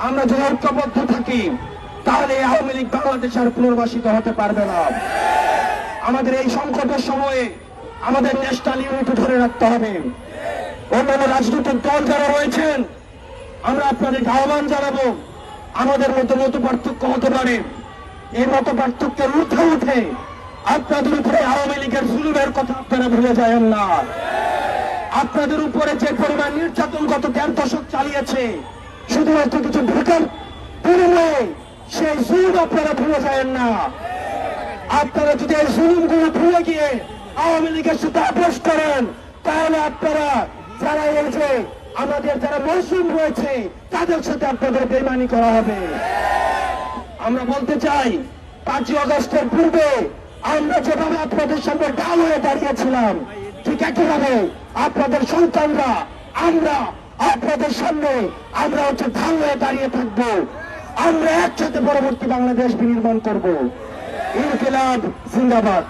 আমরা যদি ঐক্যবদ্ধ থাকি তাহলে আওয়ামী লীগ বাংলাদেশ আর পুনর্বাসিত হতে পারবে না। আমাদের এই সংকটের সময়ে আমাদের ন্যাশনাল ইউনিটি ধরে রাখতে হবে। অন্যান্য রাজনৈতিক দল যারা রয়েছেন, আমরা আপনাদের আহ্বান জানাবো, আমাদের মধ্যে মত পার্থক্য হতে পারে, এই মত পার্থক্যের ঊর্ধ্বে উঠে আপনাদের উপরে আওয়ামী লীগের জুলুমের কথা আপনারা ভুলে যাবেন না। আপনাদের উপরে যে পরিমাণ নির্যাতন গত 1.5 দশক চালিয়েছে শুধুমাত্র কিছু ভোটের বিনিময়ে, সেই জুলুম আপনারা ভুলে যাবেন না। আপনারা যদি এই জুলুমগুলো ভুলে গিয়ে আওয়ামী লীগের সাথে আপোষ করেন, তাহলে আপনারা যারা এই যে আমাদের যারা মজলুম রয়েছে তাদের সাথে আপনাদের বেইমানি করা হবে। আমরা বলতে চাই, 5ই আগস্টের পূর্বে আমরা যেভাবে আপনাদের সামনে ঢাল হয়ে দাঁড়িয়েছিলাম, ঠিক একইভাবে আপনাদের সন্তানরা, আমরা আপনাদের সামনে আমরা ঢাল হয়ে দাঁড়িয়ে থাকবো। আমরা একসাথে পরবর্তী বাংলাদেশ বিনির্মাণ করব। ইনকিলাব জিন্দাবাদ।